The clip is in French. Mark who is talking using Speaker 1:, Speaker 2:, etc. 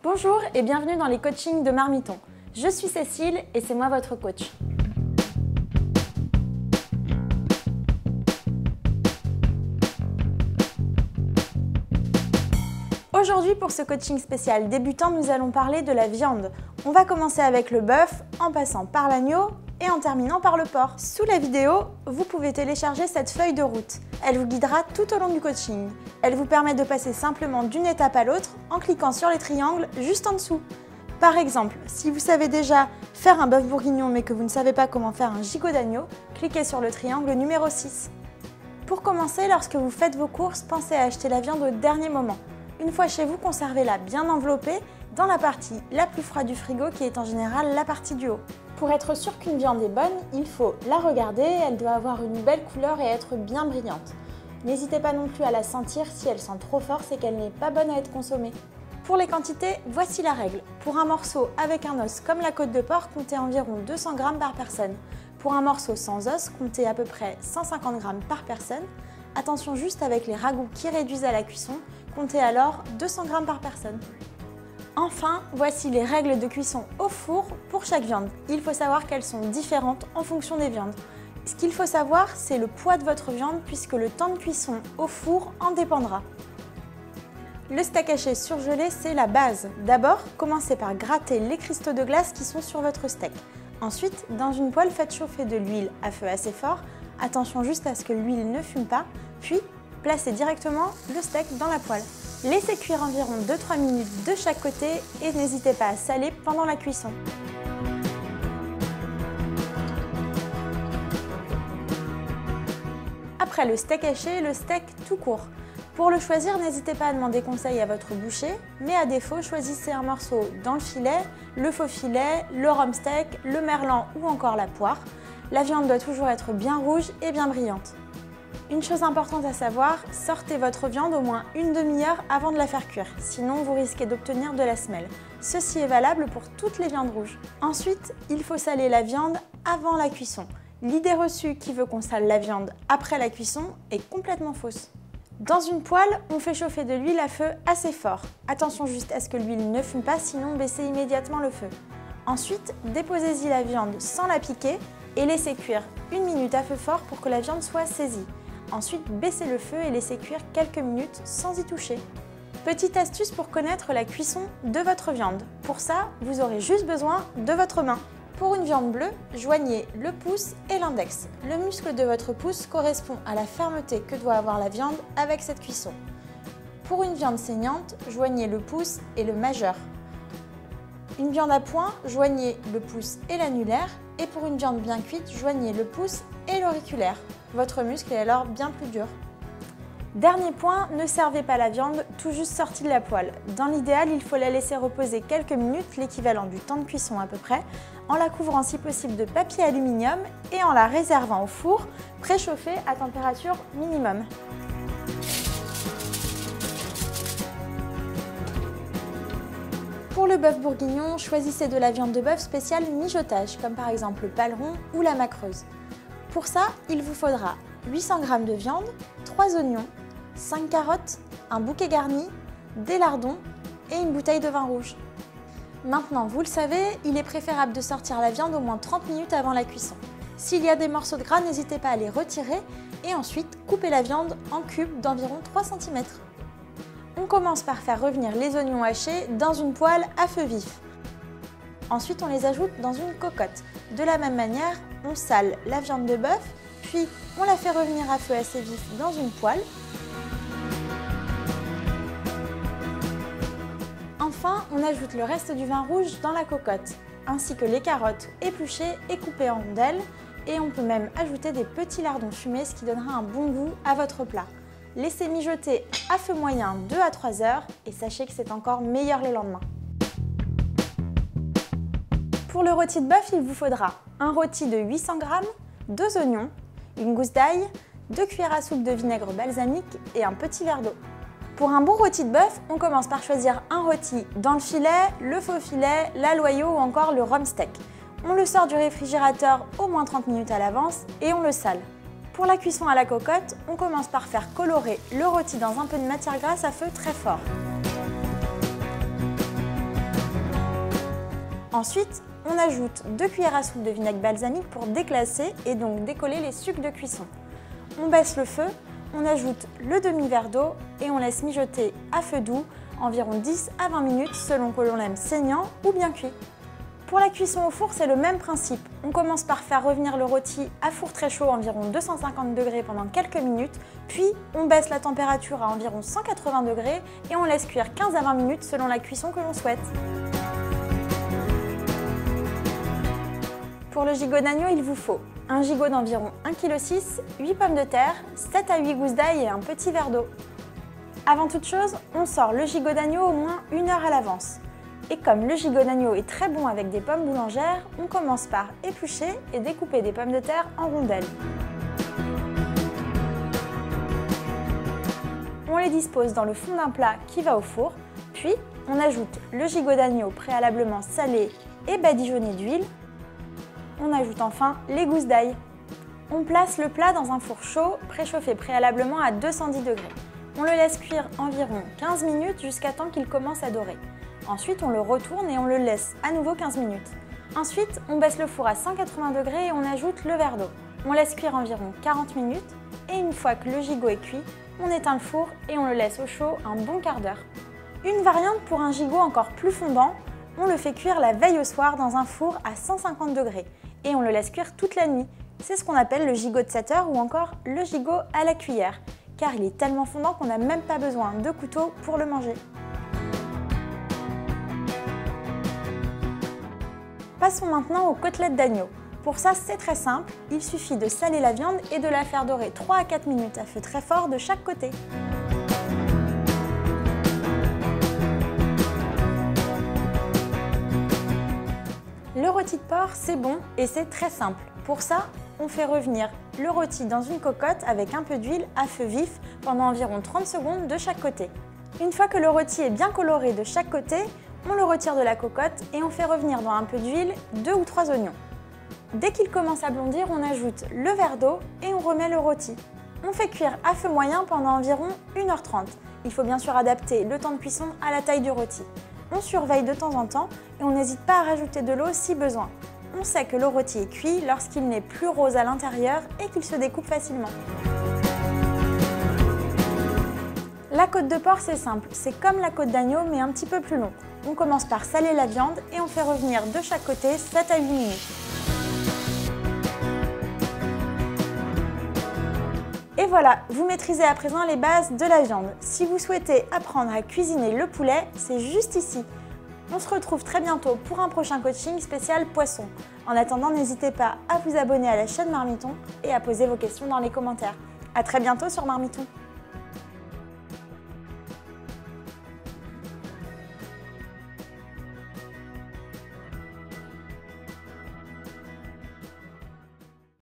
Speaker 1: Bonjour et bienvenue dans les coachings de Marmiton. Je suis Cécile et c'est moi votre coach. Aujourd'hui, pour ce coaching spécial débutant, nous allons parler de la viande. On va commencer avec le bœuf, en passant par l'agneau et en terminant par le porc. Sous la vidéo, vous pouvez télécharger cette feuille de route. Elle vous guidera tout au long du coaching. Elle vous permet de passer simplement d'une étape à l'autre en cliquant sur les triangles juste en dessous. Par exemple, si vous savez déjà faire un bœuf bourguignon mais que vous ne savez pas comment faire un gigot d'agneau, cliquez sur le triangle numéro 6. Pour commencer, lorsque vous faites vos courses, pensez à acheter la viande au dernier moment. Une fois chez vous, conservez-la bien enveloppée dans la partie la plus froide du frigo qui est en général la partie du haut. Pour être sûr qu'une viande est bonne, il faut la regarder, elle doit avoir une belle couleur et être bien brillante. N'hésitez pas non plus à la sentir, si elle sent trop fort, c'est qu'elle n'est pas bonne à être consommée. Pour les quantités, voici la règle. Pour un morceau avec un os comme la côte de porc, comptez environ 200 g par personne. Pour un morceau sans os, comptez à peu près 150 g par personne. Attention juste avec les ragoûts qui réduisent à la cuisson, comptez alors 200 g par personne. Enfin, voici les règles de cuisson au four pour chaque viande. Il faut savoir qu'elles sont différentes en fonction des viandes. Ce qu'il faut savoir, c'est le poids de votre viande puisque le temps de cuisson au four en dépendra. Le steak haché surgelé, c'est la base. D'abord, commencez par gratter les cristaux de glace qui sont sur votre steak. Ensuite, dans une poêle, faites chauffer de l'huile à feu assez fort. Attention juste à ce que l'huile ne fume pas. Puis, placez directement le steak dans la poêle. Laissez cuire environ 2-3 minutes de chaque côté et n'hésitez pas à saler pendant la cuisson. Après le steak haché, le steak tout court. Pour le choisir, n'hésitez pas à demander conseil à votre boucher, mais à défaut, choisissez un morceau dans le filet, le faux filet, le rhum steak, le merlan ou encore la poire. La viande doit toujours être bien rouge et bien brillante. Une chose importante à savoir, sortez votre viande au moins une demi-heure avant de la faire cuire, sinon vous risquez d'obtenir de la semelle. Ceci est valable pour toutes les viandes rouges. Ensuite, il faut saler la viande avant la cuisson. L'idée reçue qui veut qu'on sale la viande après la cuisson est complètement fausse. Dans une poêle, on fait chauffer de l'huile à feu assez fort. Attention juste à ce que l'huile ne fume pas, sinon baissez immédiatement le feu. Ensuite, déposez-y la viande sans la piquer et laissez cuire 1 minute à feu fort pour que la viande soit saisie. Ensuite, baissez le feu et laissez cuire quelques minutes sans y toucher. Petite astuce pour connaître la cuisson de votre viande. Pour ça, vous aurez juste besoin de votre main. Pour une viande bleue, joignez le pouce et l'index. Le muscle de votre pouce correspond à la fermeté que doit avoir la viande avec cette cuisson. Pour une viande saignante, joignez le pouce et le majeur. Une viande à point, joignez le pouce et l'annulaire. Et pour une viande bien cuite, joignez le pouce et l'auriculaire. Votre muscle est alors bien plus dur. Dernier point, ne servez pas la viande tout juste sortie de la poêle. Dans l'idéal, il faut la laisser reposer quelques minutes, l'équivalent du temps de cuisson à peu près, en la couvrant si possible de papier aluminium et en la réservant au four, préchauffé à température minimum. Pour le bœuf bourguignon, choisissez de la viande de bœuf spéciale mijotage, comme par exemple le paleron ou la macreuse. Pour ça, il vous faudra 800 g de viande, 3 oignons, 5 carottes, un bouquet garni, des lardons et une bouteille de vin rouge. Maintenant, vous le savez, il est préférable de sortir la viande au moins 30 minutes avant la cuisson. S'il y a des morceaux de gras, n'hésitez pas à les retirer et ensuite coupez la viande en cubes d'environ 3 cm. On commence par faire revenir les oignons hachés dans une poêle à feu vif. Ensuite, on les ajoute dans une cocotte. De la même manière, on sale la viande de bœuf, puis on la fait revenir à feu assez vif dans une poêle. Enfin, on ajoute le reste du vin rouge dans la cocotte, ainsi que les carottes épluchées et coupées en rondelles. Et on peut même ajouter des petits lardons fumés, ce qui donnera un bon goût à votre plat. Laissez mijoter à feu moyen 2 à 3 heures et sachez que c'est encore meilleur le lendemain. Pour le rôti de bœuf, il vous faudra un rôti de 800 g, 2 oignons, une gousse d'ail, 2 cuillères à soupe de vinaigre balsamique et un petit verre d'eau. Pour un bon rôti de bœuf, on commence par choisir un rôti dans le filet, le faux filet, la loyau ou encore le rhum steak. On le sort du réfrigérateur au moins 30 minutes à l'avance et on le sale. Pour la cuisson à la cocotte, on commence par faire colorer le rôti dans un peu de matière grasse à feu très fort. Ensuite, on ajoute 2 cuillères à soupe de vinaigre balsamique pour déglacer et donc décoller les sucs de cuisson. On baisse le feu, on ajoute le demi-verre d'eau et on laisse mijoter à feu doux environ 10 à 20 minutes selon que l'on l'aime saignant ou bien cuit. Pour la cuisson au four, c'est le même principe. On commence par faire revenir le rôti à four très chaud, environ 250 degrés pendant quelques minutes, puis on baisse la température à environ 180 degrés et on laisse cuire 15 à 20 minutes selon la cuisson que l'on souhaite. Pour le gigot d'agneau, il vous faut un gigot d'environ 1,6 kg, 8 pommes de terre, 7 à 8 gousses d'ail et un petit verre d'eau. Avant toute chose, on sort le gigot d'agneau au moins 1 heure à l'avance. Et comme le gigot d'agneau est très bon avec des pommes boulangères, on commence par éplucher et découper des pommes de terre en rondelles. On les dispose dans le fond d'un plat qui va au four, puis on ajoute le gigot d'agneau préalablement salé et badigeonné d'huile. On ajoute enfin les gousses d'ail. On place le plat dans un four chaud, préchauffé préalablement à 210 degrés. On le laisse cuire environ 15 minutes jusqu'à temps qu'il commence à dorer. Ensuite, on le retourne et on le laisse à nouveau 15 minutes. Ensuite, on baisse le four à 180 degrés et on ajoute le verre d'eau. On laisse cuire environ 40 minutes et une fois que le gigot est cuit, on éteint le four et on le laisse au chaud un bon quart d'heure. Une variante pour un gigot encore plus fondant, on le fait cuire la veille au soir dans un four à 150 degrés et on le laisse cuire toute la nuit. C'est ce qu'on appelle le gigot de 7 heures ou encore le gigot à la cuillère, car il est tellement fondant qu'on n'a même pas besoin de couteau pour le manger. Passons maintenant aux côtelettes d'agneau. Pour ça, c'est très simple, il suffit de saler la viande et de la faire dorer 3 à 4 minutes à feu très fort de chaque côté. Le rôti de porc, c'est bon et c'est très simple. Pour ça, on fait revenir le rôti dans une cocotte avec un peu d'huile à feu vif pendant environ 30 secondes de chaque côté. Une fois que le rôti est bien coloré de chaque côté, on le retire de la cocotte et on fait revenir dans un peu d'huile 2 ou 3 oignons. Dès qu'il commence à blondir, on ajoute le verre d'eau et on remet le rôti. On fait cuire à feu moyen pendant environ 1h30. Il faut bien sûr adapter le temps de cuisson à la taille du rôti. On surveille de temps en temps et on n'hésite pas à rajouter de l'eau si besoin. On sait que le rôti est cuit lorsqu'il n'est plus rose à l'intérieur et qu'il se découpe facilement. La côte de porc, c'est simple, c'est comme la côte d'agneau mais un petit peu plus long. On commence par saler la viande et on fait revenir de chaque côté 7 à 8 minutes. Et voilà, vous maîtrisez à présent les bases de la viande. Si vous souhaitez apprendre à cuisiner le poulet, c'est juste ici. On se retrouve très bientôt pour un prochain coaching spécial poisson. En attendant, n'hésitez pas à vous abonner à la chaîne Marmiton et à poser vos questions dans les commentaires. À très bientôt sur Marmiton.